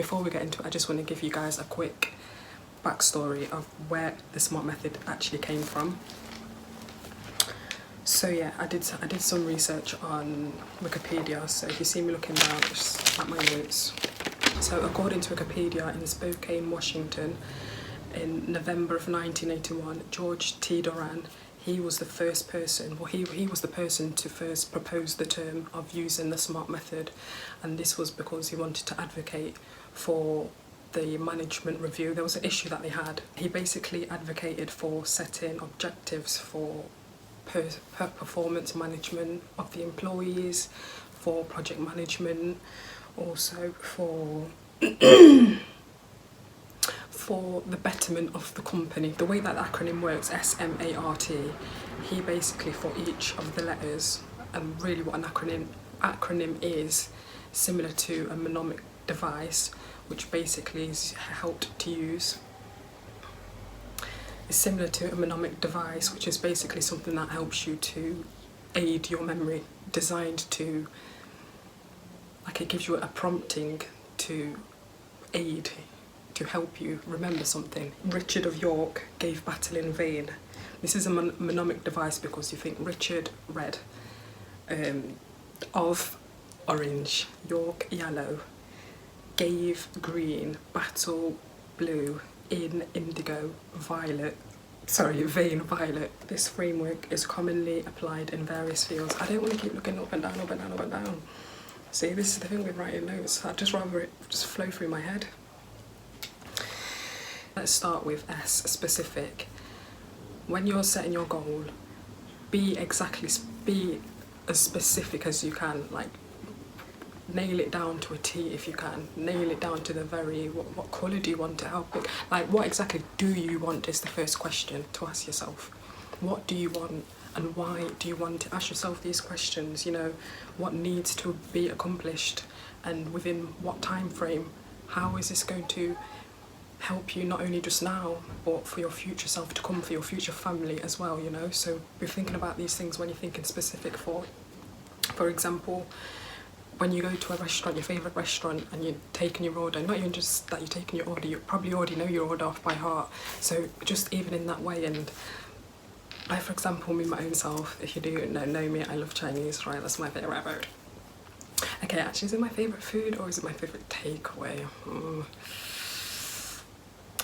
Before we get into it, I just want to give you guys a quick backstory of where the SMART method actually came from. So yeah, I did some research on Wikipedia, so if you see me looking down, just at my notes. So according to Wikipedia, in Spokane, Washington, in November of 1981, George T.Doran, he was the first person, well he was the person to first propose the term of using the SMART method, and this was because he wanted to advocate for the management review. There was an issue that they had. He basically advocated for setting objectives for performance management of the employees, for project management, also for for the betterment of the company. The way that the acronym works, SMART, he basically, for each of the letters, and really what an acronym is, similar to a mnemonic device, which basically is helped to use. It's similar to a mnemonic device, which is basically something that helps you to aid your memory, designed to, like, it gives you a prompting to aid, to help you remember something. Richard of York gave battle in vain. This is a mnemonic device because you think Richard, red, of orange, York, yellow, gave green, battle blue, in indigo, violet, vein violet. This framework is commonly applied in various fields. I don't want to keep looking up and down, up and down, up and down. See, this is the thing with writing notes. I'd just rather it just flow through my head. Let's start with S, specific. When you're setting your goal, be as specific as you can. Like, nail it down to a T if you can. Nail it down to the very, what colour do you want to help it? Like, what exactly do you want is the first question to ask yourself. What do you want and why do you want it? Ask yourself these questions, you know, what needs to be accomplished and within what time frame? How is this going to help you, not only just now, but for your future self to come, for your future family as well, you know? So be thinking about these things when you're thinking specific. For example, when you go to a restaurant, your favourite restaurant, and you're taking your order, not even just that you're taking your order, you probably already know your order off by heart. So just even in that way, and like, for example, me, my own self, if you do know me, I love Chinese, right? That's my favourite food. Okay, actually, is it my favourite food or is it my favourite takeaway?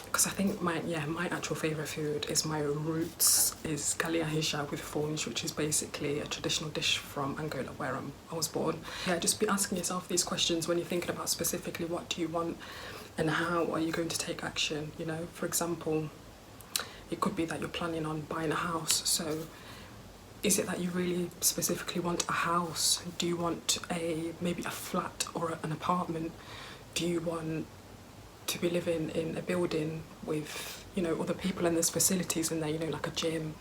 Because I think my actual favourite food is my roots, is galiahisha with fonge, which is basically a traditional dish from Angola, where I was born. Yeah, just be asking yourself these questions when you're thinking about specifically what do you want and how are you going to take action, you know? For example, it could be that you're planning on buying a house, so is it that you really specifically want a house? Do you want maybe a flat or an apartment? Do you want to be living in a building with, you know, other people and there's facilities in there, you know, like a gym,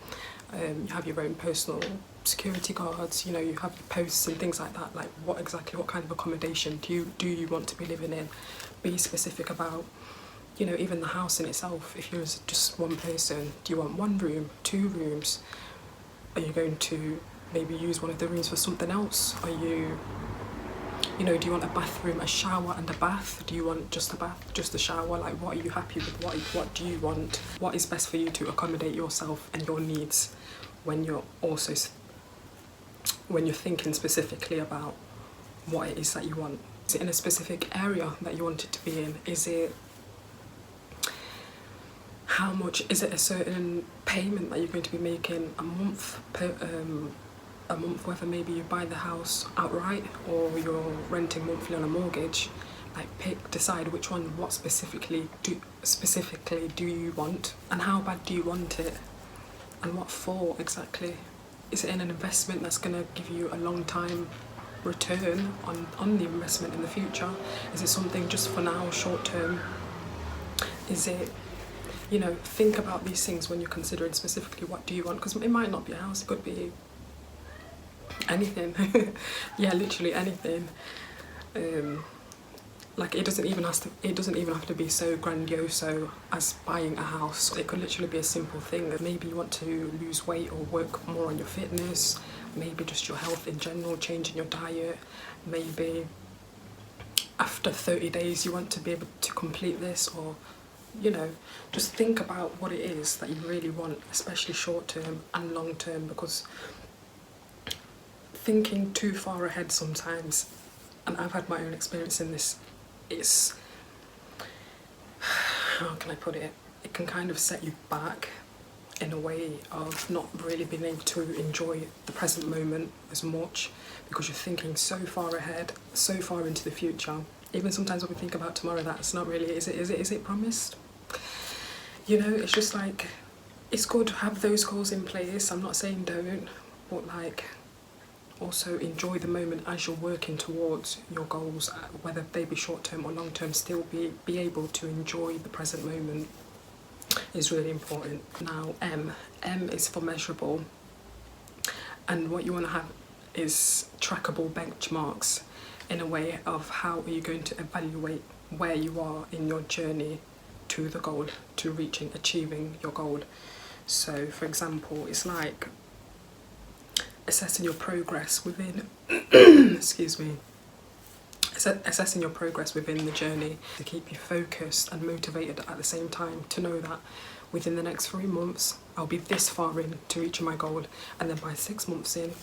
you have your own personal security guards, you know, you have posts and things like that. Like, what kind of accommodation do you want to be living in? Be specific about, you know, even the house in itself. If you're just one person, do you want 1 room, 2 rooms? Are you going to maybe use one of the rooms for something else? Are you, you know, do you want a bathroom, a shower and a bath? Do you want just a bath, just a shower? Like, what are you happy with? What do you want? What is best for you to accommodate yourself and your needs when you're thinking specifically about what it is that you want? Is it in a specific area that you want it to be in? Is it how much? Is it a certain payment that you're going to be making a month whether maybe you buy the house outright or you're renting monthly on a mortgage? Like, decide which one, what specifically do you want, and how bad do you want it, and what for exactly? Is it in an investment that's going to give you a long time return on the investment in the future? Is it something just for now, short term? Is it, you know, think about these things when you're considering specifically what do you want, because it might not be a house, it could be anything. Yeah, literally anything. Like, it doesn't even have to be so grandiose as buying a house. It could literally be a simple thing. Maybe you want to lose weight or work more on your fitness, maybe just your health in general, changing your diet, maybe after 30 days you want to be able to complete this, or you know, just think about what it is that you really want, especially short term and long term, because thinking too far ahead sometimes, and I've had my own experience in this, it's, how can I put it, it can kind of set you back in a way of not really being able to enjoy the present moment as much, because you're thinking so far ahead, so far into the future. Even sometimes when we think about tomorrow, that's not really, is it promised? You know, it's just like, it's good to have those goals in place. I'm not saying don't, but like, also enjoy the moment as you're working towards your goals, whether they be short term or long term. Still be able to enjoy the present moment is really important. Now M is for measurable, and what you want to have is trackable benchmarks, in a way of how are you going to evaluate where you are in your journey to the goal, to achieving your goal. So for example, it's like assessing your progress within excuse me, assessing your progress within the journey, to keep you focused and motivated at the same time, to know that within the next 3 months I'll be this far in to reaching my goal, and then by 6 months in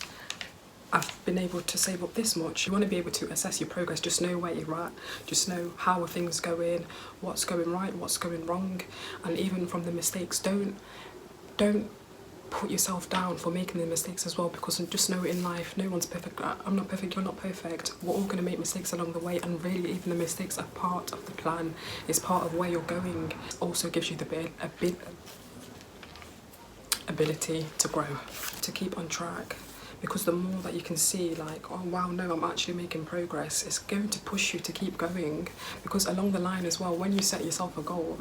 I've been able to save up this much. You want to be able to assess your progress, just know where you're at, just know how are things going, what's going right, what's going wrong, and even from the mistakes, don't put yourself down for making the mistakes as well, because just know in life, no one's perfect. I'm not perfect, you're not perfect. We're all going to make mistakes along the way, and really even the mistakes are part of the plan, it's part of where you're going. It also gives you the ability to grow, to keep on track. Because the more that you can see, like, oh wow, no, I'm actually making progress, it's going to push you to keep going. Because along the line as well, when you set yourself a goal,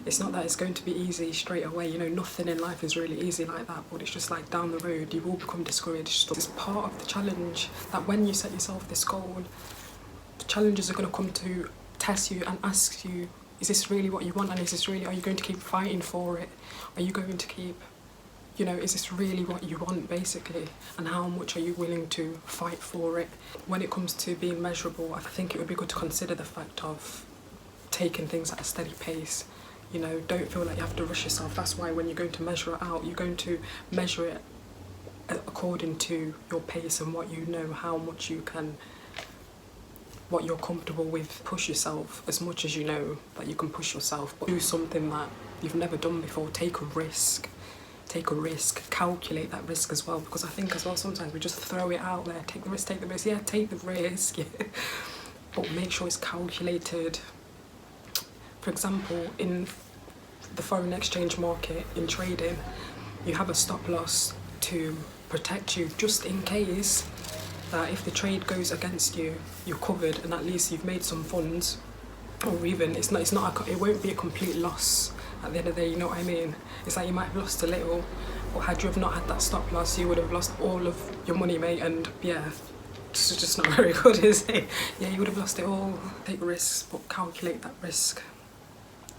it's not that it's going to be easy straight away. You know, nothing in life is really easy like that, but it's just like down the road you will become discouraged. It's part of the challenge, that when you set yourself this goal, the challenges are going to come to test you and ask you, is this really what you want, and is this really, are you going to keep fighting for it? Are you going to keep, you know, is this really what you want, basically? And how much are you willing to fight for it? When it comes to being measurable, I think it would be good to consider the fact of taking things at a steady pace. You know, don't feel like you have to rush yourself. That's why when you're going to measure it out, you're going to measure it according to your pace and what you know, how much you can, what you're comfortable with. Push yourself as much as you know that you can push yourself, but do something that you've never done before. Take a risk. Take a risk, calculate that risk as well, because I think as well sometimes we just throw it out there, take the risk, yeah, take the risk, yeah. But make sure it's calculated. For example, in the foreign exchange market, in trading, you have a stop loss to protect you, just in case that if the trade goes against you, you're covered, and at least you've made some funds, or even it won't be a complete loss at the end of the day, you know what I mean? It's like you might have lost a little, but had you have not had that stop loss, you would have lost all of your money, mate, and yeah, it's just not very good, is it? Yeah, you would have lost it all. Take risks, but calculate that risk.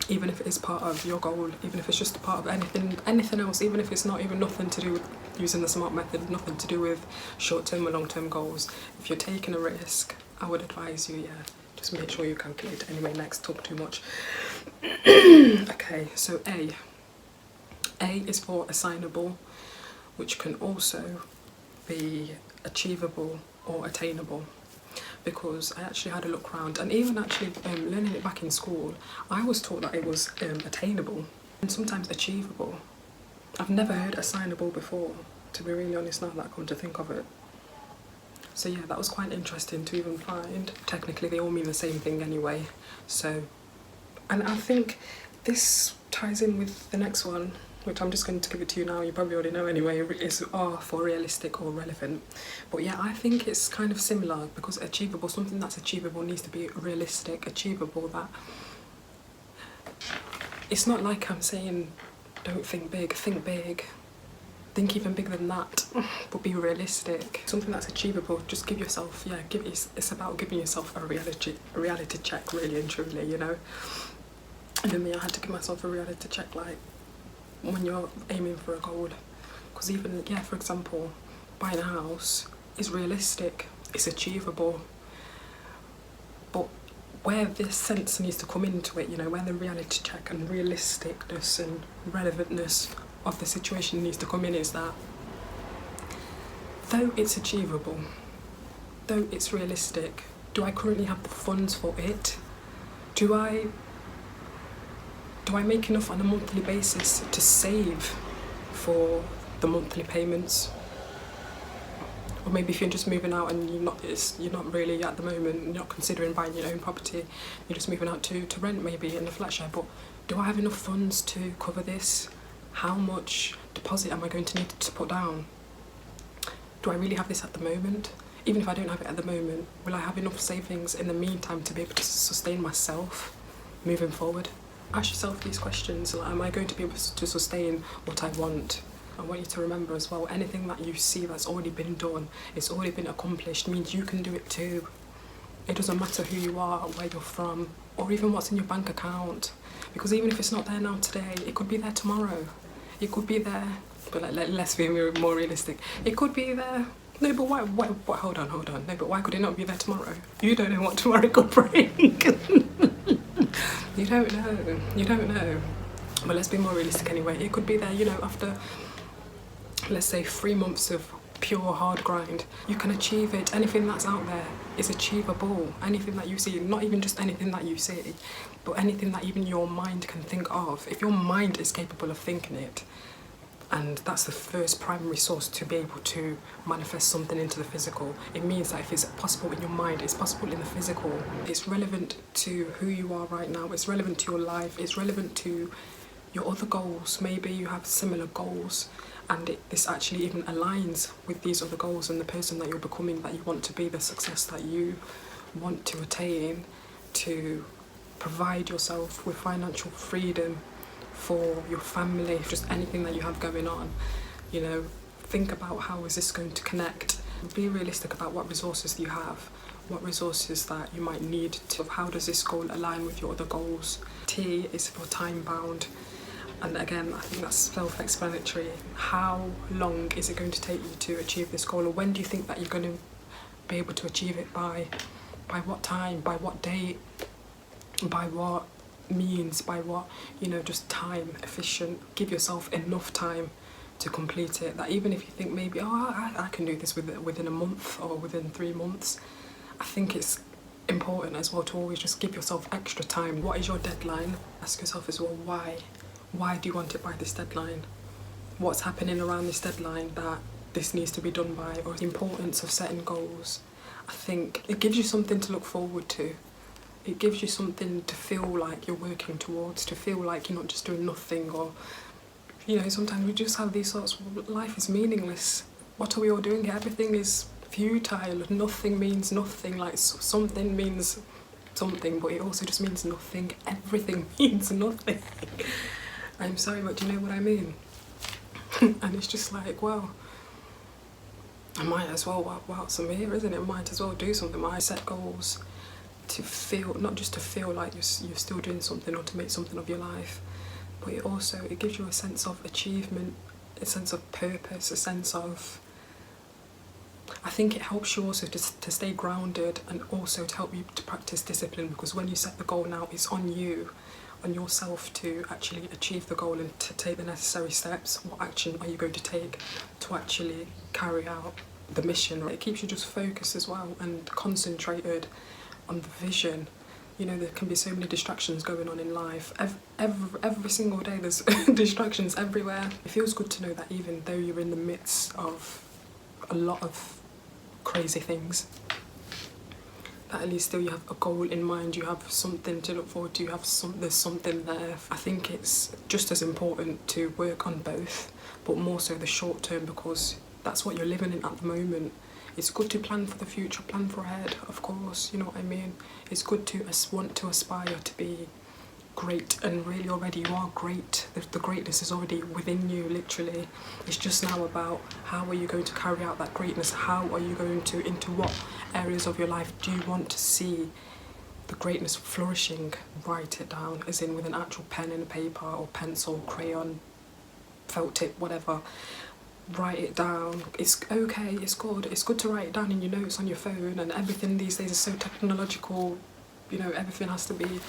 Even if it is part of your goal, even if it's just a part of anything else, even if it's not even nothing to do with using the SMART method, nothing to do with short-term or long-term goals. If you're taking a risk, I would advise you, yeah, just make sure you calculate it. Anyway, next, talk too much. Okay, so A is for assignable, which can also be achievable or attainable, because I actually had a look around, and even actually learning it back in school, I was taught that it was attainable and sometimes achievable. I've never heard assignable before, to be really honest, now that I come to think of it. So yeah, that was quite interesting to even find. Technically they all mean the same thing anyway, so, and I think this ties in with the next one, which I'm just going to give it to you now, you probably already know anyway, is R for realistic or relevant. But yeah, I think it's kind of similar, because achievable, something that's achievable needs to be realistic, achievable, that it's not like I'm saying don't think big, think big. Think even bigger than that, but be realistic. Something that's achievable, just give yourself, yeah, it's about giving yourself a reality check, really and truly, you know. And then me, I had to give myself a reality check, like, when you're aiming for a goal. Because even, yeah, for example, buying a house is realistic, it's achievable. But where this sense needs to come into it, you know, where the reality check and realisticness and relevantness of the situation needs to come in, is that though it's achievable, though it's realistic, do I currently have the funds for it? Do I make enough on a monthly basis to save for the monthly payments? Or maybe if you're just moving out and you're not really at the moment, you're not considering buying your own property, you're just moving out to rent maybe in a flat share, but do I have enough funds to cover this? How much deposit am I going to need to put down? Do I really have this at the moment? Even if I don't have it at the moment, will I have enough savings in the meantime to be able to sustain myself moving forward? Ask yourself these questions. Like, am I going to be able to sustain what I want? I want you to remember as well, anything that you see that's already been done, it's already been accomplished, means you can do it too. It doesn't matter who you are, or where you're from, or even what's in your bank account. Because even if it's not there now today, it could be there tomorrow. It could be there, but let's be more realistic. It could be there. No, but why? Hold on. No, but why could it not be there tomorrow? You don't know what tomorrow could bring. You don't know. But let's be more realistic anyway. It could be there, you know, after, let's say, 3 months of pure hard grind. You can achieve it. Anything that's out there is achievable. Anything that you see, not even just anything that you see, but anything that even your mind can think of. If your mind is capable of thinking it, and that's the first primary source to be able to manifest something into the physical. It means that if it's possible in your mind, it's possible in the physical. It's relevant to who you are right now. It's relevant to your life. It's relevant to your other goals. Maybe you have similar goals, and this actually even aligns with these other goals and the person that you're becoming, that you want to be, the success that you want to attain, to provide yourself with financial freedom for your family, just anything that you have going on. You know, think about how is this going to connect. Be realistic about what resources you have, what resources that you might need to. How does this goal align with your other goals? T is for time bound, and again, I think that's self-explanatory. How long is it going to take you to achieve this goal, or when do you think that you're going to be able to achieve it by? By what time? By what date? By what means? By what, you know, just time efficient. Give yourself enough time to complete it, that even if you think maybe, I can do this within a month or within 3 months, I think it's important as well to always just give yourself extra time. What is your deadline? Ask yourself as well, why do you want it by this deadline? What's happening around this deadline that this needs to be done by? Or the importance of setting goals. I think it gives you something to look forward to. It gives you something to feel like you're working towards, to feel like you're not just doing nothing. Or, you know, sometimes we just have these thoughts, life is meaningless. What are we all doing here? Everything is futile. Nothing means nothing. Like, something means something, but it also just means nothing. Everything means nothing. I'm sorry, but do you know what I mean? And it's just like, well, I might as well, whilst I'm here, isn't it? I might as well do something. I set goals to feel, not just to feel like you're still doing something or to make something of your life, but it gives you a sense of achievement, a sense of purpose, a sense of, I think it helps you also to stay grounded, and also to help you to practice discipline, because when you set the goal now, it's on you, on yourself to actually achieve the goal and to take the necessary steps. What action are you going to take to actually carry out the mission? It keeps you just focused as well and concentrated on the vision. You know, there can be so many distractions going on in life. Every single day there's distractions everywhere. It feels good to know that even though you're in the midst of a lot of crazy things, that at least still you have a goal in mind, you have something to look forward to, there's something there. I think it's just as important to work on both, but more so the short term, because that's what you're living in at the moment. It's good to plan for the future, plan for ahead, of course, you know what I mean? It's good to want to aspire to be great, and really already you are great. The greatness is already within you, literally. It's just now about how are you going to carry out that greatness? How are you going to, into what areas of your life do you want to see the greatness flourishing? Write it down, as in with an actual pen and paper, or pencil, crayon, felt tip, whatever. Write it down. It's okay, it's good to write it down in your notes on your phone, and everything these days is so technological. you know, everything has to be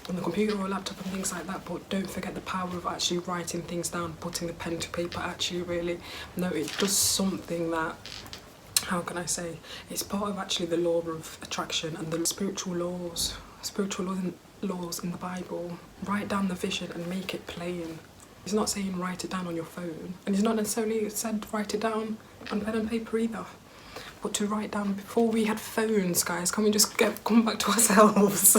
on the computer or laptop and things like that, but don't forget the power of actually writing things down, putting the pen to paper. Actually really, no, it does something that, how can I say, it's part of actually the law of attraction and the spiritual laws in the Bible. Write down the vision and make it plain. He's not saying write it down on your phone, and he's not necessarily said write it down on pen and paper either, but to write down. Before we had phones, guys, can we just come back to ourselves?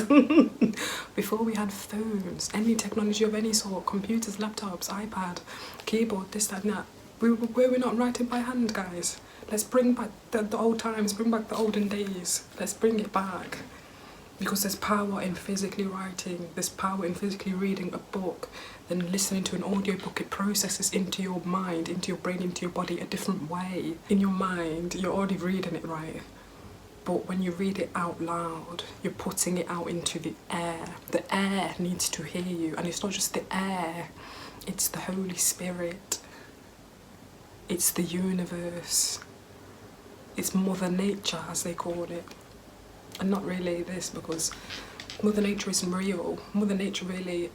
Before we had phones, any technology of any sort, computers, laptops, iPad, keyboard, this, that and that, were we not writing by hand, guys? Let's bring back the old times, bring back the olden days. Let's bring it back. Because there's power in physically writing, there's power in physically reading a book, then listening to an audiobook. It processes into your mind, into your brain, into your body a different way. In your mind, you're already reading it, right? But when you read it out loud, you're putting it out into the air. The air needs to hear you, and it's not just the air, it's the Holy Spirit. It's the universe. It's Mother Nature, as they call it. And not really this, because Mother Nature isn't real. Mother Nature really,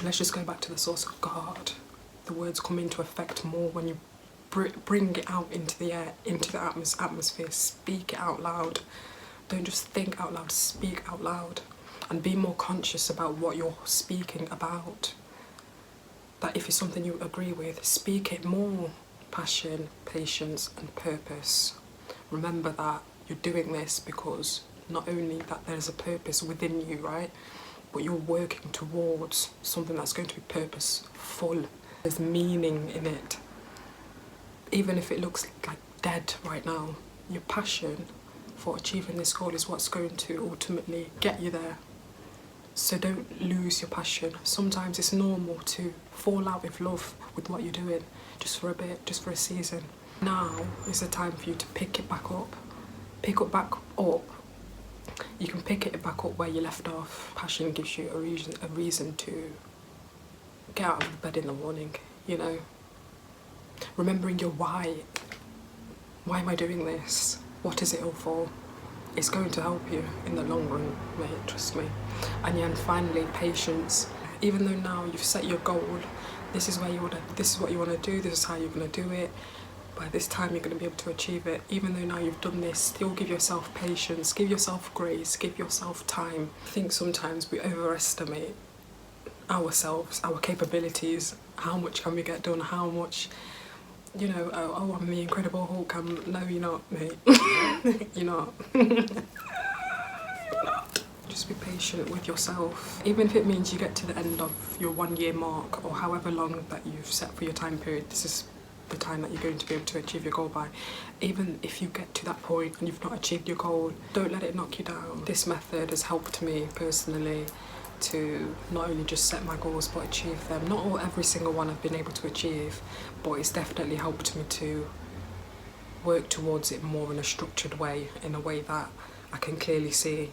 let's just go back to the source of God. The words come into effect more when you bring it out into the air, into the atmosphere. Speak it out loud. Don't just think out loud, speak out loud. And be more conscious about what you're speaking about. That if it's something you agree with, speak it more. Passion, patience and purpose. Remember that you're doing this because not only that there's a purpose within you, right, but you're working towards something that's going to be purposeful. There's meaning in it. Even if it looks like dead right now, your passion for achieving this goal is what's going to ultimately get you there. So don't lose your passion. Sometimes it's normal to fall out of love with what you're doing, just for a bit, just for a season. Now is the time for you to pick it back up. Pick it back up. You can pick it back up where you left off. Passion gives you a reason to get out of the bed in the morning, you know. Remembering your why. Why am I doing this? What is it all for? It's going to help you in the long run, mate, trust me. And yeah, and finally, patience. Even though now you've set your goal, this is what you want to do, this is how you're going to do it. By this time you're going to be able to achieve it. Even though now you've done this, still give yourself patience, give yourself grace, give yourself time. I think sometimes we overestimate ourselves, our capabilities, how much can we get done, how much, you know, oh, I'm the Incredible Hulk. No, you're not, mate. You're not. You're not. Just be patient with yourself. Even if it means you get to the end of your 1 year mark or however long that you've set for your time period, this is the time that you're going to be able to achieve your goal by. Even if you get to that point and you've not achieved your goal, don't let it knock you down. This method has helped me personally to not only just set my goals but achieve them. Not every single one I've been able to achieve, but it's definitely helped me to work towards it more in a structured way, in a way that I can clearly see.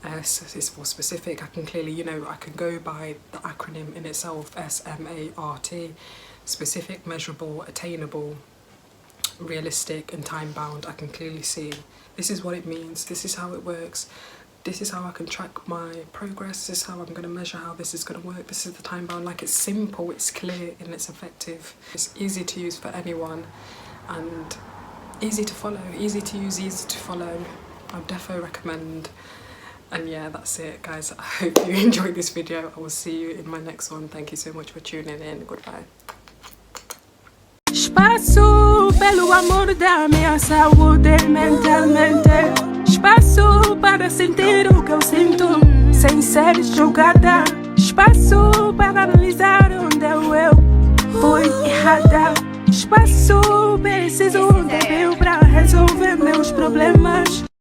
S is for specific. I can clearly, you know, I can go by the acronym in itself, SMART. Specific, measurable, attainable, realistic and time-bound. I can clearly see this is what it means, this is how it works, this is how I can track my progress, this is how I'm going to measure how this is going to work, this is the time-bound. Like, it's simple, it's clear and it's effective. It's easy to use for anyone and easy to follow, easy to use, easy to follow. I would definitely recommend. And yeah, that's it, guys. I hope you enjoyed this video. I will see you in my next one. Thank you so much for tuning in. Goodbye. Espaço pelo amor da minha saúde mentalmente. Espaço para sentir o que eu sinto sem ser julgada. Espaço para analisar onde eu fui errada. Espaço, preciso um tempinho para resolver meus problemas.